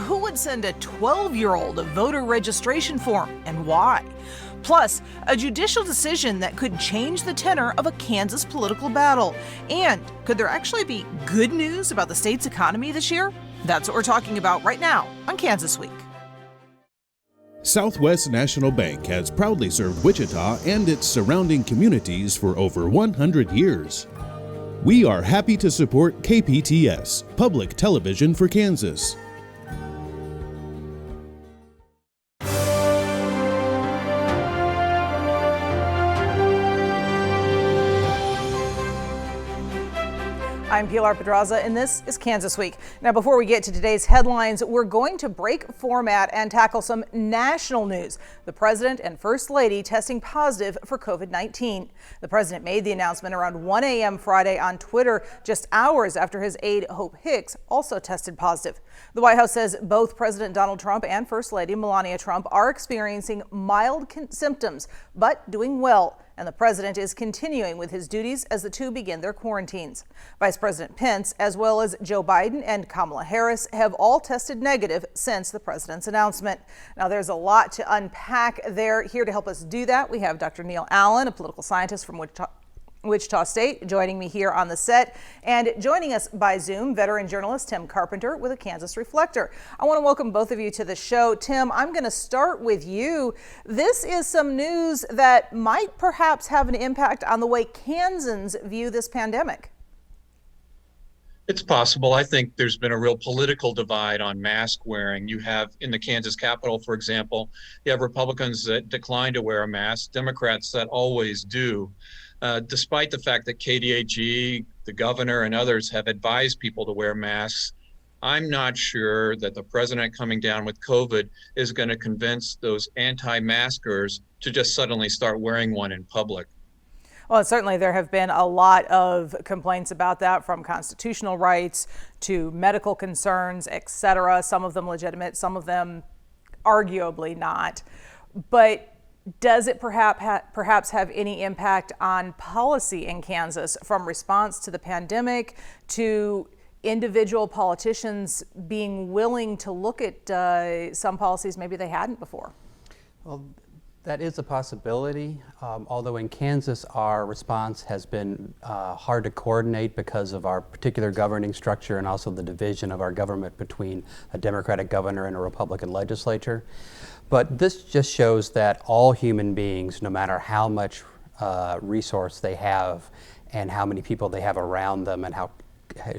who would send a 12-year-old a voter registration form and why? Plus, a judicial decision that could change the tenor of a Kansas political battle. And could there actually be good news about the state's economy this year? That's what we're talking about right now on Kansas Week. Southwest National Bank has proudly served Wichita and its surrounding communities for over 100 years. We are happy to support KPTS, Public Television for Kansas. I'm Pilar Pedraza, and this is Kansas Week. Now, before we get to today's headlines, we're going to break format and tackle some national news. The president and first lady testing positive for COVID-19. The president made the announcement around 1 a.m. Friday on Twitter, just hours after his aide Hope Hicks also tested positive. The White House says both President Donald Trump and First Lady Melania Trump are experiencing mild symptoms, but doing well. And the president is continuing with his duties as the two begin their quarantines. Vice President Pence, as well as Joe Biden and Kamala Harris, have all tested negative since the president's announcement. Now, there's a lot to unpack there. Here to help us do that, we have Dr. Neil Allen, a political scientist from Wichita State, joining me here on the set, and joining us by Zoom, veteran journalist Tim Carpenter with a Kansas Reflector. I want to welcome both of you to the show. Tim, I'm going to start with you. This is some news that might perhaps have an impact on the way Kansans view this pandemic. It's possible. I think there's been a real political divide on mask wearing. You have in the Kansas Capitol, for example, you have Republicans that decline to wear a mask, Democrats that always do. Despite the fact that KDAG, the governor, and others have advised people to wear masks, I'm not sure that the president coming down with COVID is going to convince those anti-maskers to just suddenly start wearing one in public. Well, certainly there have been a lot of complaints about that, from constitutional rights to medical concerns, etc. Some of them legitimate, some of them arguably not. But does it perhaps have any impact on policy in Kansas, from response to the pandemic to individual politicians being willing to look at some policies maybe they hadn't before? Well, that is a possibility, although in Kansas our response has been hard to coordinate because of our particular governing structure and also the division of our government between a Democratic governor and a Republican legislature. But this just shows that all human beings, no matter how much resource they have and how many people they have around them and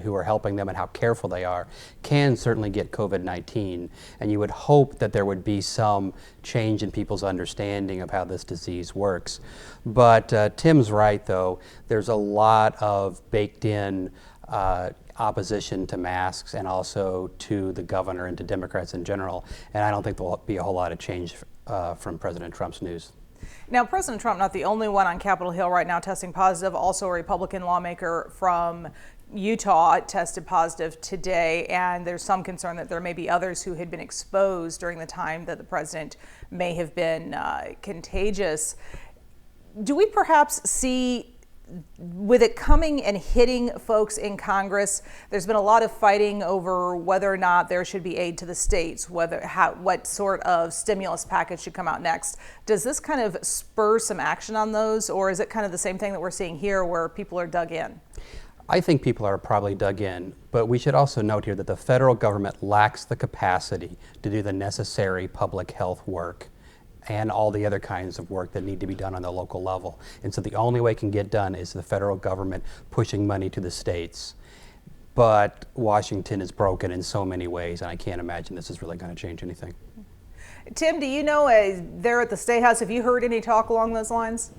who are helping them and how careful they are, can certainly get COVID-19. And you would hope that there would be some change in people's understanding of how this disease works. But Tim's right, though. There's a lot of baked in opposition to masks and also to the governor and to Democrats in general. And I don't think there'll be a whole lot of change from President Trump's news. Now, President Trump, not the only one on Capitol Hill right now testing positive. Also, a Republican lawmaker from Utah tested positive today, and there's some concern that there may be others who had been exposed during the time that the president may have been contagious. Do we perhaps see, with it coming and hitting folks in Congress, there's been a lot of fighting over whether or not there should be aid to the states, what sort of stimulus package should come out next. Does this kind of spur some action on those, or is it kind of the same thing that we're seeing here where people are dug in? I think people are probably dug in, but we should also note here that the federal government lacks the capacity to do the necessary public health work and all the other kinds of work that need to be done on the local level. And so the only way it can get done is the federal government pushing money to the states. But Washington is broken in so many ways, and I can't imagine this is really going to change anything. Tim, do you know, there at the State House, have you heard any talk along those lines?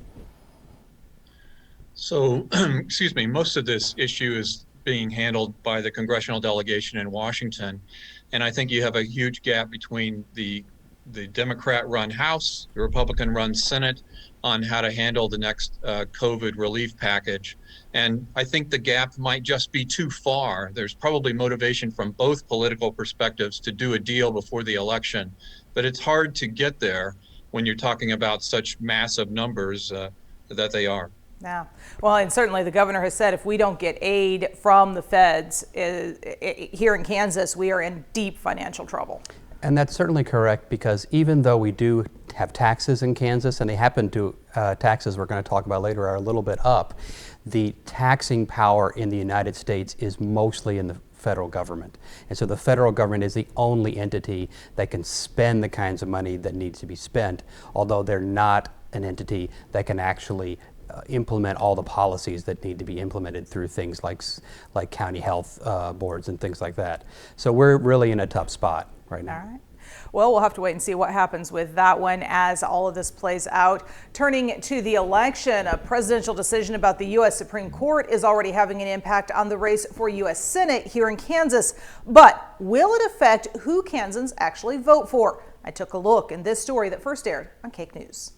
So, excuse me, most of this issue is being handled by the congressional delegation in Washington. And I think you have a huge gap between the Democrat-run House, the Republican-run Senate, on how to handle the next COVID relief package. And I think the gap might just be too far. There's probably motivation from both political perspectives to do a deal before the election, but it's hard to get there when you're talking about such massive numbers that they are. Yeah. Well, and certainly the governor has said if we don't get aid from the feds here in Kansas, we are in deep financial trouble. And that's certainly correct, because even though we do have taxes in Kansas, and they happen to, taxes we're going to talk about later are a little bit up, the taxing power in the United States is mostly in the federal government. And so the federal government is the only entity that can spend the kinds of money that needs to be spent, although they're not an entity that can actually implement all the policies that need to be implemented through things like county health boards and things like that. So we're really in a tough spot right now. All right. Well, we'll have to wait and see what happens with that one as all of this plays out. Turning to the election, a presidential decision about the U.S. Supreme Court is already having an impact on the race for U.S. Senate here in Kansas. But will it affect who Kansans actually vote for? I took a look in this story that first aired on Cake News.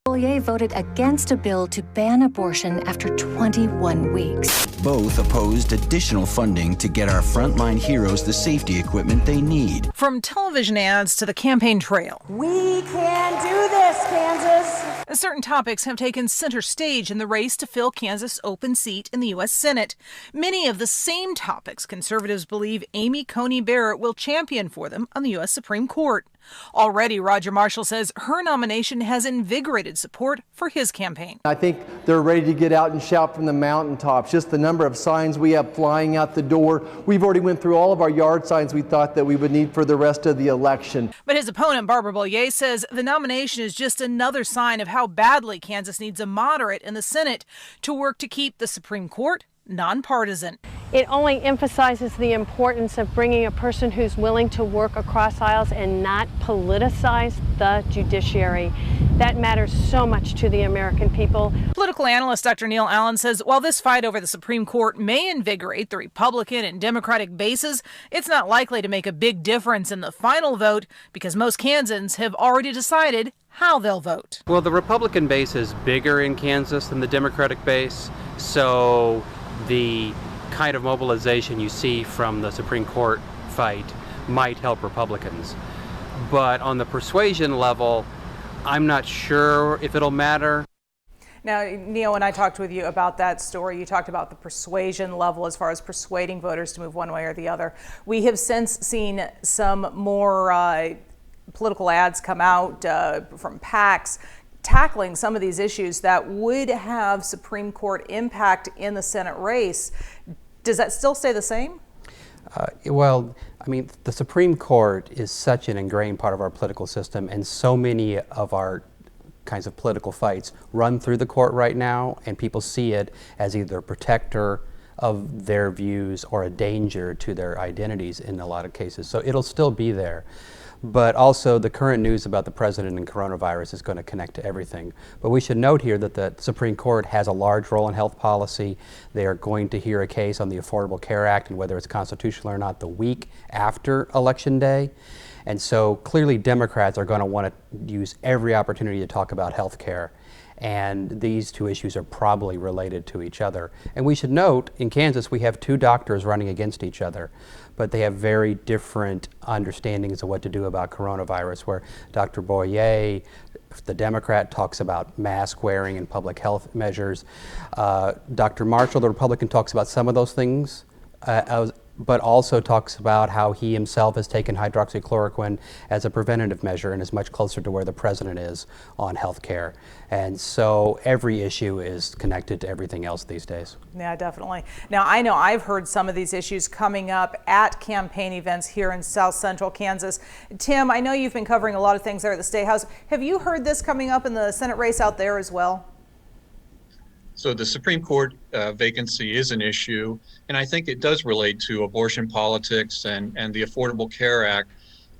Boyer voted against a bill to ban abortion after 21 weeks. Both opposed additional funding to get our frontline heroes the safety equipment they need. From television ads to the campaign trail, We can do this, Kansas! certain topics have taken center stage in the race to fill Kansas' open seat in the U.S. Senate. Many of the same topics conservatives believe Amy Coney Barrett will champion for them on the U.S. Supreme Court. Already, Roger Marshall says her nomination has invigorated support for his campaign. I think they're ready to get out and shout from the mountaintops. Just the number of signs we have flying out the door. We've already went through all of our yard signs we thought that we would need for the rest of the election. But his opponent, Barbara Boyer, says the nomination is just another sign of how badly Kansas needs a moderate in the Senate to work to keep the Supreme Court nonpartisan. It only emphasizes the importance of bringing a person who's willing to work across aisles and not politicize the judiciary. That matters so much to the American people. Political analyst Dr. Neil Allen says while this fight over the Supreme Court may invigorate the Republican and Democratic bases, it's not likely to make a big difference in the final vote because most Kansans have already decided how they'll vote. Well, the Republican base is bigger in Kansas than the Democratic base, so the kind of mobilization you see from the Supreme Court fight might help Republicans. But on the persuasion level, I'm not sure if it'll matter. Now, Neil, when I talked with you about that story, you talked about the persuasion level as far as persuading voters to move one way or the other. We have since seen some more political ads come out from PACs tackling some of these issues that would have Supreme Court impact in the Senate race. Does that still stay the same? Well, I mean, the Supreme Court is such an ingrained part of our political system, and so many of our kinds of political fights run through the court right now, and people see it as either a protector of their views or a danger to their identities in a lot of cases. So it'll still be there. But also the current news about the president and coronavirus is going to connect to everything. But we should note here that the Supreme Court has a large role in health policy. They are going to hear a case on the Affordable Care Act and whether it's constitutional or not the week after Election Day. And so clearly Democrats are going to want to use every opportunity to talk about health care. And these two issues are probably related to each other. And we should note, in Kansas, we have two doctors running against each other, but they have very different understandings of what to do about coronavirus, where Dr. Boyer, the Democrat, talks about mask wearing and public health measures. Dr. Marshall, the Republican, talks about some of those things, but also talks about how he himself has taken hydroxychloroquine as a preventative measure and is much closer to where the president is on health care. And so every issue is connected to everything else these days. Yeah, definitely. Now, I know I've heard some of these issues coming up at campaign events here in South Central Kansas. Tim, I know you've been covering a lot of things there at the State House. Have you heard this coming up in the Senate race out there as well? So the Supreme Court vacancy is an issue, and I think it does relate to abortion politics and the Affordable Care Act.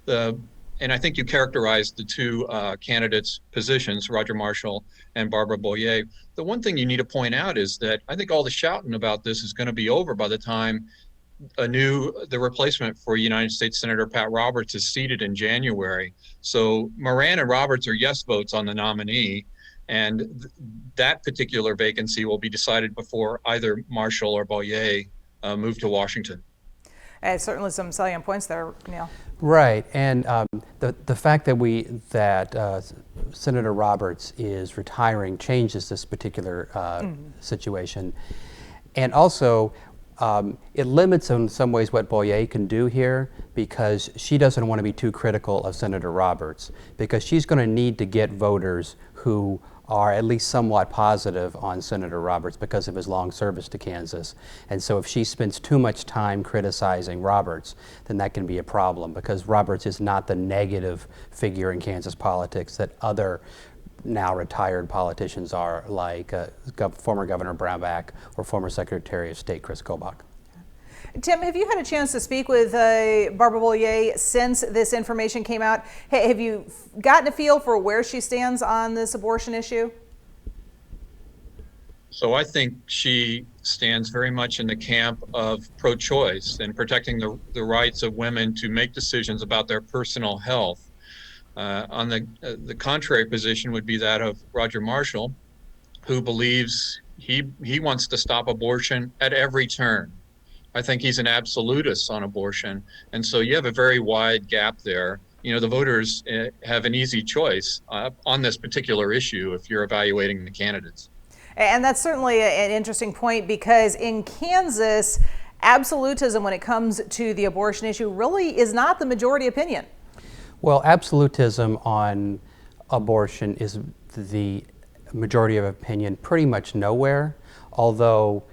And I think you characterized the two candidates' positions, Roger Marshall and Barbara Boyer. The one thing you need to point out is that I think all the shouting about this is going to be over by the time the replacement for United States Senator Pat Roberts is seated in January. So Moran and Roberts are yes votes on the nominee. And that particular vacancy will be decided before either Marshall or Boyer move to Washington. Certainly some salient points there, Neil. Right, and the fact that Senator Roberts is retiring changes this particular situation, and also it limits in some ways what Boyer can do here, because she doesn't want to be too critical of Senator Roberts, because she's going to need to get voters who are at least somewhat positive on Senator Roberts because of his long service to Kansas. And so if she spends too much time criticizing Roberts, then that can be a problem, because Roberts is not the negative figure in Kansas politics that other now retired politicians are, like former Governor Brownback or former Secretary of State Chris Kobach. Tim, have you had a chance to speak with Barbara Boyer since this information came out? Hey, have you gotten a feel for where she stands on this abortion issue? So I think she stands very much in the camp of pro-choice and protecting the rights of women to make decisions about their personal health. On the contrary position would be that of Roger Marshall, who believes he wants to stop abortion at every turn. I think he's an absolutist on abortion. And so you have a very wide gap there. You know, the voters have an easy choice on this particular issue if you're evaluating the candidates. And that's certainly an interesting point, because in Kansas, absolutism when it comes to the abortion issue really is not the majority opinion. Well, absolutism on abortion is the majority of opinion pretty much nowhere, although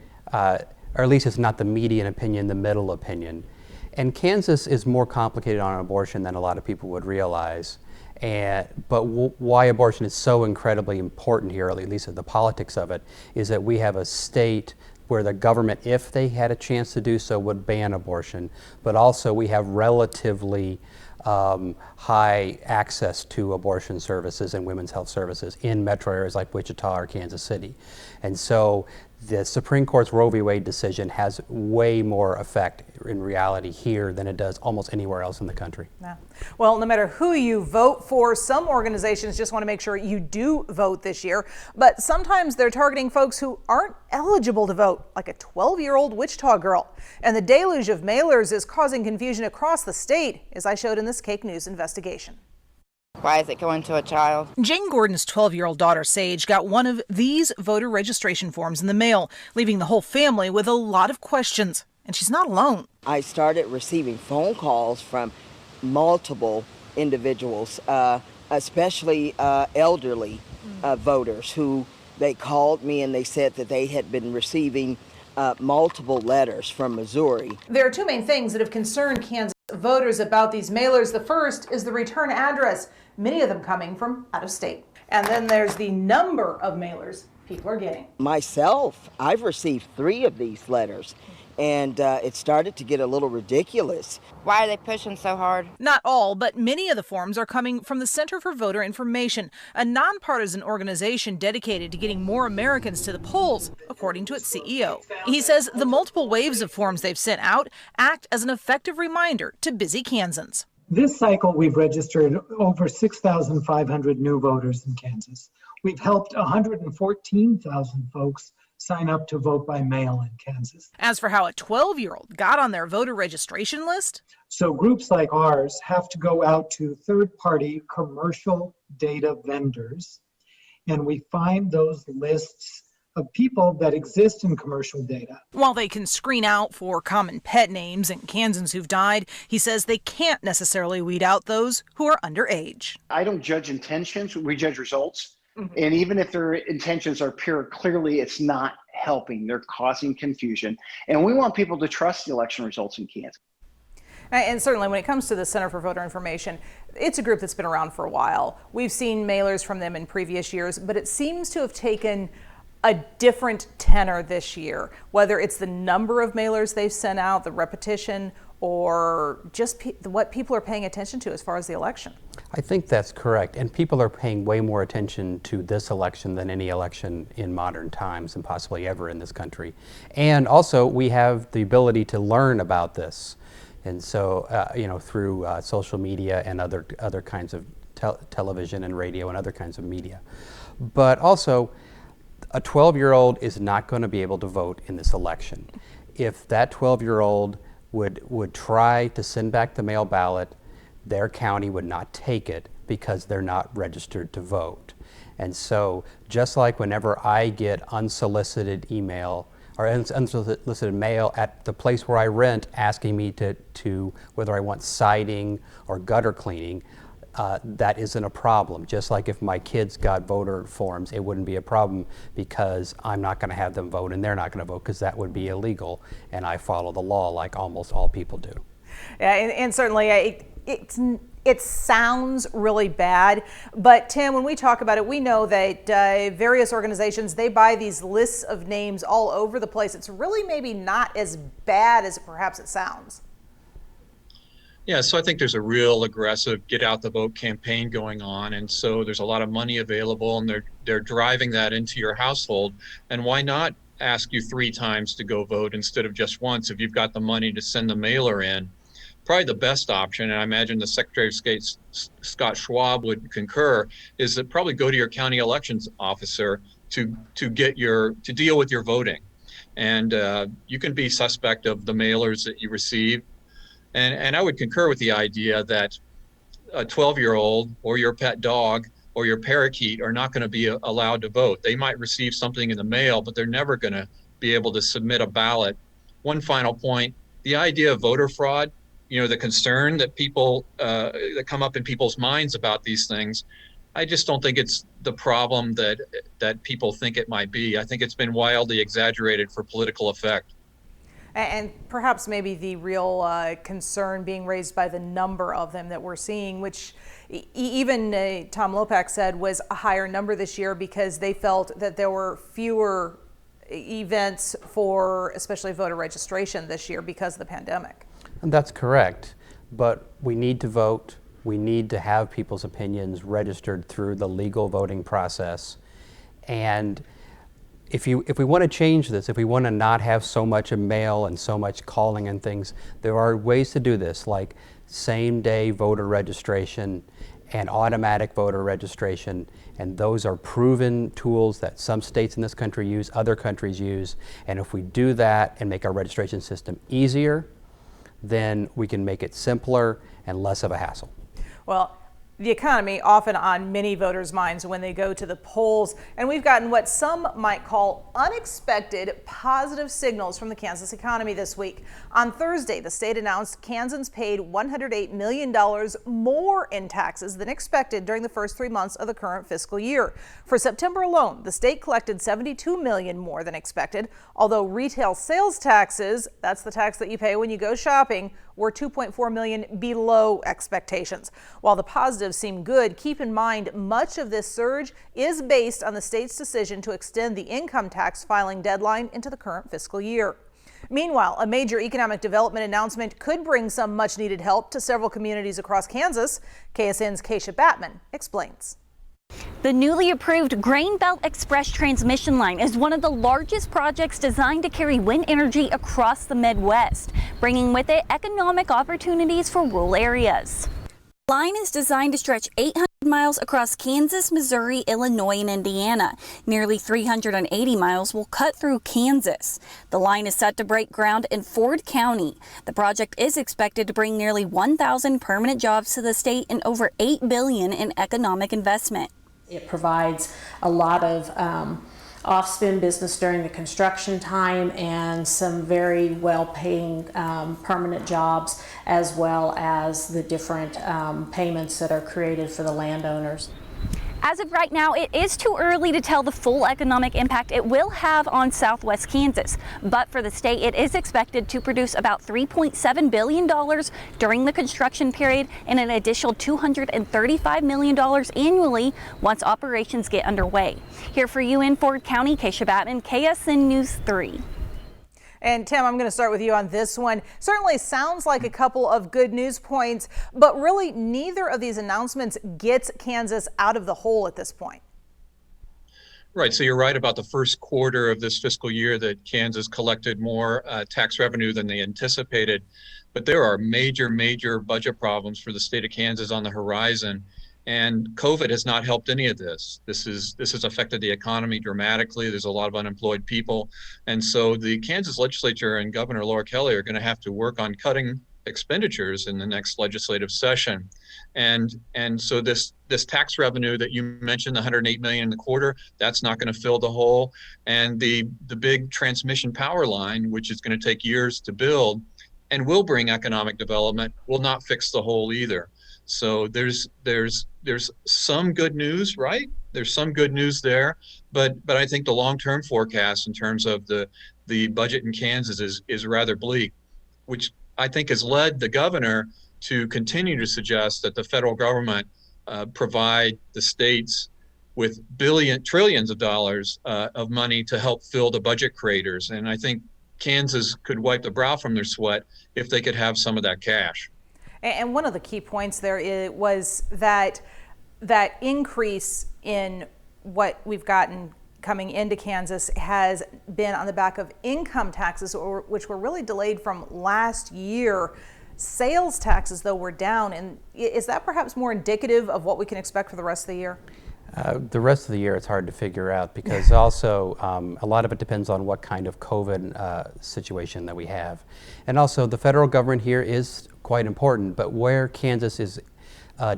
or at least it's not the median opinion, the middle opinion. And Kansas is more complicated on abortion than a lot of people would realize. But why abortion is so incredibly important here, at least the politics of it, is that we have a state where the government, if they had a chance to do so, would ban abortion. But also we have relatively high access to abortion services and women's health services in metro areas like Wichita or Kansas City. And so the Supreme Court's Roe v. Wade decision has way more effect in reality here than it does almost anywhere else in the country. Yeah. Well, no matter who you vote for, some organizations just want to make sure you do vote this year. But sometimes they're targeting folks who aren't eligible to vote, like a 12-year-old Wichita girl. And the deluge of mailers is causing confusion across the state, as I showed in this Cake News investigation. Why is it going to a child? Jane Gordon's 12-year-old daughter, Sage, got one of these voter registration forms in the mail, leaving the whole family with a lot of questions. And she's not alone. I started receiving phone calls from multiple individuals, especially elderly voters, who they called me and they said that they had been receiving multiple letters from Missouri. There are two main things that have concerned Kansas voters about these mailers. The first is the return address, many of them coming from out of state. And then there's the number of mailers people are getting. Myself, I've received 3 of these letters, and it started to get a little ridiculous. Why are they pushing so hard? Not all, but many of the forms are coming from the Center for Voter Information, a nonpartisan organization dedicated to getting more Americans to the polls, according to its CEO. He says the multiple waves of forms they've sent out act as an effective reminder to busy Kansans. This cycle, we've registered over 6,500 new voters in Kansas. We've helped 114,000 folks sign up to vote by mail in Kansas. As for how a 12-year-old got on their voter registration list? So groups like ours have to go out to third-party commercial data vendors, and we find those lists of people that exist in commercial data. While they can screen out for common pet names and Kansans who've died, he says they can't necessarily weed out those who are underage. I don't judge intentions, we judge results. And even if their intentions are pure, clearly it's not helping. They're causing confusion. And we want people to trust the election results in Kansas. And certainly when it comes to the Center for Voter Information, it's a group that's been around for a while. We've seen mailers from them in previous years, but it seems to have taken a different tenor this year, whether it's the number of mailers they've sent out, the repetition, or just what people are paying attention to as far as the election. I think that's correct, and people are paying way more attention to this election than any election in modern times and possibly ever in this country. And also we have the ability to learn about this, and so through social media and other kinds of television and radio and other kinds of media. But also, a 12-year-old is not going to be able to vote in this election. If that 12-year-old would try to send back the mail ballot, their county would not take it because they're not registered to vote. And so just like whenever I get unsolicited email or unsolicited mail at the place where I rent asking me to whether I want siding or gutter cleaning, that isn't a problem. Just like if my kids got voter forms, it wouldn't be a problem because I'm not going to have them vote and they're not going to vote because that would be illegal, and I follow the law like almost all people do. Yeah, and certainly it sounds really bad, but Tim, when we talk about it, we know that various organizations, they buy these lists of names all over the place. It's really maybe not as bad as perhaps it sounds. Yeah, so I think there's a real aggressive get out the vote campaign going on, and so there's a lot of money available, and they're driving that into your household. And why not ask you 3 times to go vote instead of just once if you've got the money to send the mailer in? Probably the best option, and I imagine the Secretary of State Scott Schwab would concur, is that probably go to your county elections officer to deal with your voting. And you can be suspect of the mailers that you receive. And I would concur with the idea that a 12-year-old or your pet dog or your parakeet are not going to be allowed to vote. They might receive something in the mail, but they're never going to be able to submit a ballot. One final point, the idea of voter fraud, the concern that people that come up in people's minds about these things, I just don't think it's the problem that people think it might be. I think it's been wildly exaggerated for political effect. And perhaps maybe the real concern being raised by the number of them that we're seeing, which even Tom Lopak said was a higher number this year because they felt that there were fewer events for especially voter registration this year because of the pandemic. And that's correct, but we need to vote. We need to have people's opinions registered through the legal voting process. And if we want to change this, if we want to not have so much mail and so much calling and things, there are ways to do this, like same-day voter registration and automatic voter registration, and those are proven tools that some states in this country use, other countries use, and if we do that and make our registration system easier, then we can make it simpler and less of a hassle. Well, the economy often on many voters' minds when they go to the polls, and we've gotten what some might call unexpected positive signals from the Kansas economy this week. On Thursday, the state announced Kansans paid $108 million more in taxes than expected during the first 3 months of the current fiscal year. For September alone, the state collected $72 million more than expected, although retail sales taxes, that's the tax that you pay when you go shopping, were $2.4 million below expectations. While the positives seem good, keep in mind much of this surge is based on the state's decision to extend the income tax filing deadline into the current fiscal year. Meanwhile, a major economic development announcement could bring some much needed help to several communities across Kansas. KSN's Keisha Batman explains. The newly approved Grain Belt Express transmission line is one of the largest projects designed to carry wind energy across the Midwest, bringing with it economic opportunities for rural areas. The line is designed to stretch 800 miles across Kansas, Missouri, Illinois, and Indiana. Nearly 380 miles will cut through Kansas. The line is set to break ground in Ford County. The project is expected to bring nearly 1,000 permanent jobs to the state and over $8 billion in economic investment. It provides a lot of off-spin business during the construction time and some very well-paying permanent jobs, as well as the different payments that are created for the landowners. As of right now, it is too early to tell the full economic impact it will have on Southwest Kansas. But for the state, it is expected to produce about $3.7 billion during the construction period and an additional $235 million annually once operations get underway. Here for you in Ford County, Keisha Batman, KSN News 3. And Tim, I'm going to start with you on this one. Certainly sounds like a couple of good news points, but really neither of these announcements gets Kansas out of the hole at this point. Right. So you're right about the first quarter of this fiscal year that Kansas collected more tax revenue than they anticipated. But there are major budget problems for the state of Kansas on the horizon. And COVID has not helped any of this. This has affected the economy dramatically. There's a lot of unemployed people. And so the Kansas legislature and Governor Laura Kelly are going to have to work on cutting expenditures in the next legislative session. And so this tax revenue that you mentioned, the $108 million in the quarter, that's not going to fill the hole. And the big transmission power line, which is going to take years to build and will bring economic development, will not fix the hole either. So there's some good news, right? There's some good news there, but I think the long-term forecast in terms of the budget in Kansas is rather bleak, which I think has led the governor to continue to suggest that the federal government provide the states with trillions of dollars of money to help fill the budget craters. And I think Kansas could wipe the brow from their sweat if they could have some of that cash. And one of the key points there was that increase in what we've gotten coming into Kansas has been on the back of income taxes, which were really delayed from last year. Sales taxes, though, were down. And is that perhaps more indicative of what we can expect for the rest of the year? The rest of the year, it's hard to figure out because also a lot of it depends on what kind of COVID situation that we have. And also the federal government here is quite important, but where Kansas is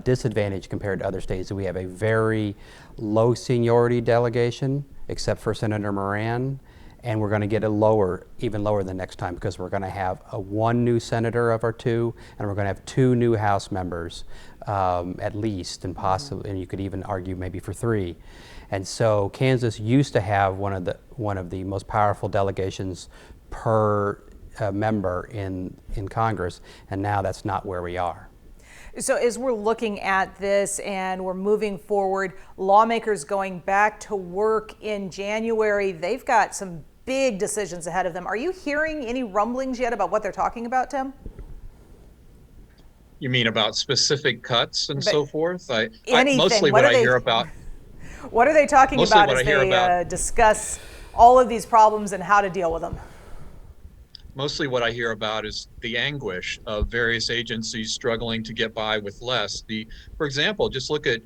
disadvantaged compared to other states, we have a very low seniority delegation, except for Senator Moran, and we're going to get it even lower the next time because we're going to have one new senator of our two, and we're going to have 2 new House members at least, and possibly, and you could even argue maybe for 3. And so Kansas used to have one of the most powerful delegations per member in Congress, and now that's not where we are. So as we're looking at this and we're moving forward, lawmakers going back to work in January, they've got some big decisions ahead of them. Are you hearing any rumblings yet about what they're talking about, Tim? You mean about specific cuts and so forth? Anything. What I hear about. What are they talking about as they discuss all of these problems and how to deal with them? Mostly what I hear about is the anguish of various agencies struggling to get by with less. For example, just look at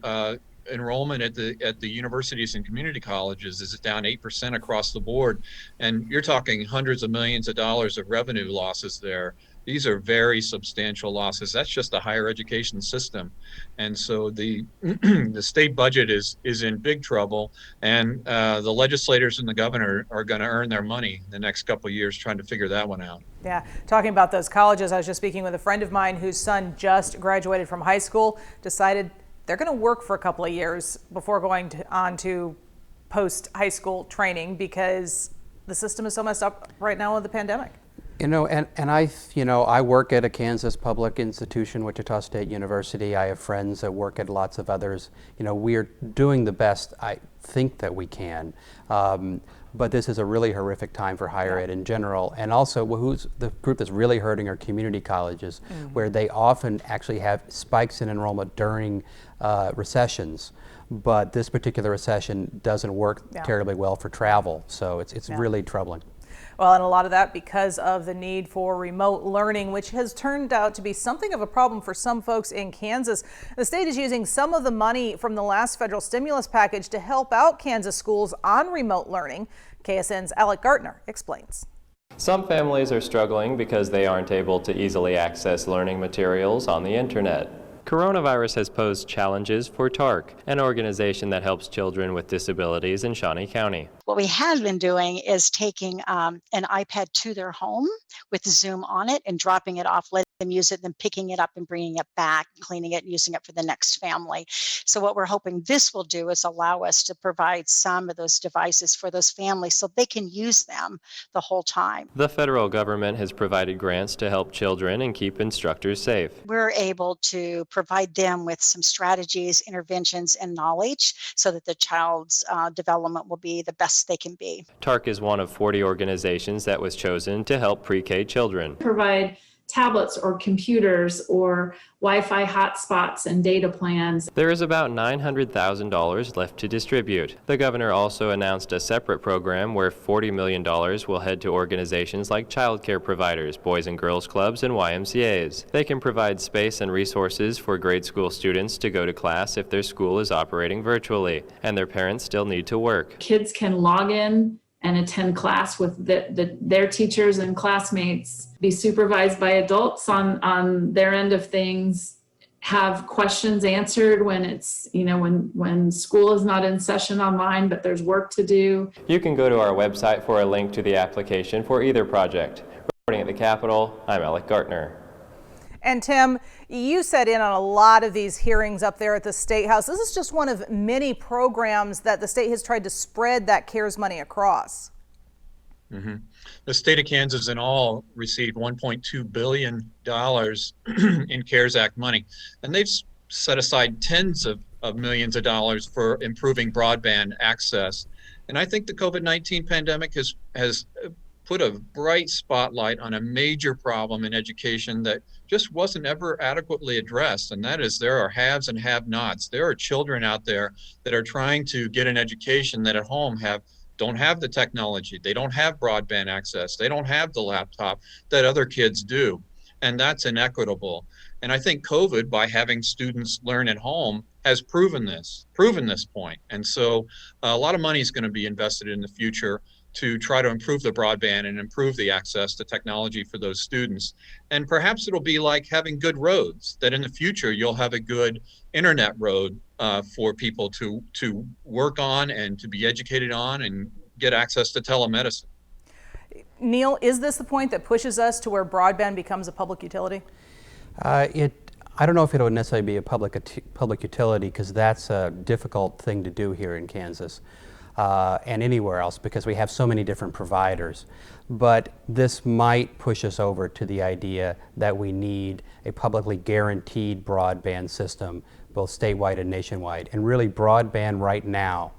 enrollment at the universities and community colleges is down 8% across the board, and you're talking hundreds of millions of dollars of revenue losses there. These are very substantial losses. That's just the higher education system. And so the state budget is in big trouble, and the legislators and the governor are going to earn their money the next couple of years trying to figure that one out. Yeah, talking about those colleges, I was just speaking with a friend of mine whose son just graduated from high school, decided they're going to work for a couple of years before going on to post-high school training because the system is so messed up right now with the pandemic. You know, I work at a Kansas public institution, Wichita State University. I have friends that work at lots of others. You know, we're doing the best I think that we can. But this is a really horrific time for higher ed in general. And also, who's the group that's really hurting are community colleges, where they often actually have spikes in enrollment during recessions. But this particular recession doesn't work terribly well for travel. So it's really troubling. Well, and a lot of that because of the need for remote learning, which has turned out to be something of a problem for some folks in Kansas. The state is using some of the money from the last federal stimulus package to help out Kansas schools on remote learning. KSN's Alec Gartner explains. Some families are struggling because they aren't able to easily access learning materials on the internet. Coronavirus has posed challenges for TARC, an organization that helps children with disabilities in Shawnee County. What we have been doing is taking an iPad to their home with Zoom on it and dropping it off, letting them use it, then picking it up and bringing it back, cleaning it and using it for the next family. So what we're hoping this will do is allow us to provide some of those devices for those families so they can use them the whole time. The federal government has provided grants to help children and keep instructors safe. We're able to provide them with some strategies, interventions, and knowledge so that the child's development will be the best they can be. TARC is one of 40 organizations that was chosen to help pre-K children. Provide tablets or computers or Wi-Fi hotspots and data plans. There is about $900,000 left to distribute. The governor also announced a separate program where $40 million will head to organizations like child care providers, Boys and Girls Clubs, and YMCAs. They can provide space and resources for grade school students to go to class if their school is operating virtually, and their parents still need to work. Kids can log in and attend class with their teachers and classmates, be supervised by adults on their end of things, have questions answered when it's, when school is not in session online, but there's work to do. You can go to our website for a link to the application for either project. Reporting at the Capitol, I'm Alec Gartner. And Tim, you sat in on a lot of these hearings up there at the State House. This is just one of many programs that the state has tried to spread that CARES money across. Mm-hmm. The state of Kansas in all received $1.2 billion in CARES Act money, and they've set aside tens of millions of dollars for improving broadband access. And I think the COVID-19 pandemic has put a bright spotlight on a major problem in education that just wasn't ever adequately addressed, and that is there are haves and have-nots. There are children out there that are trying to get an education that at home don't have the technology, they don't have broadband access, they don't have the laptop that other kids do, and that's inequitable. And I think COVID, by having students learn at home, has proven this point. And so a lot of money is going to be invested in the future to try to improve the broadband and improve the access to technology for those students. And perhaps it'll be like having good roads, that in the future you'll have a good internet road for people to work on and to be educated on and get access to telemedicine. Neil, is this the point that pushes us to where broadband becomes a public utility? I don't know if it'll necessarily be a public utility, because that's a difficult thing to do here in Kansas. And anywhere else, because we have so many different providers. But this might push us over to the idea that we need a publicly guaranteed broadband system, both statewide and nationwide. And really, broadband right now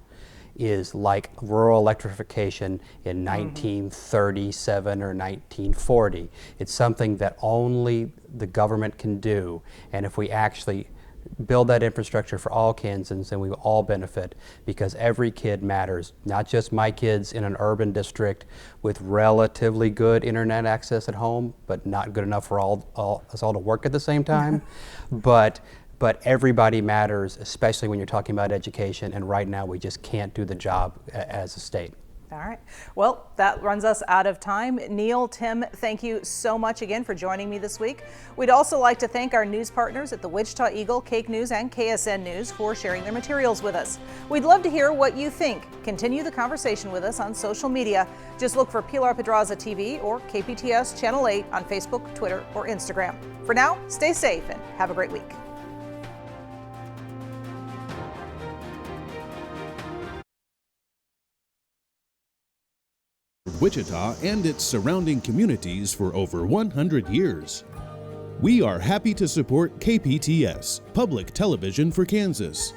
is like rural electrification in 1937 or 1940. It's something that only the government can do. And if we actually build that infrastructure for all Kansans, and we will all benefit, because every kid matters, not just my kids in an urban district with relatively good internet access at home, but not good enough for us all to work at the same time. but everybody matters, especially when you're talking about education, and right now we just can't do the job as a state. All right. Well, that runs us out of time. Neil, Tim, thank you so much again for joining me this week. We'd also like to thank our news partners at the Wichita Eagle, Cake News, and KSN News for sharing their materials with us. We'd love to hear what you think. Continue the conversation with us on social media. Just look for Pilar Pedraza TV or KPTS Channel 8 on Facebook, Twitter, or Instagram. For now, stay safe and have a great week. Wichita and its surrounding communities for over 100 years. We are happy to support KPTS, Public Television for Kansas.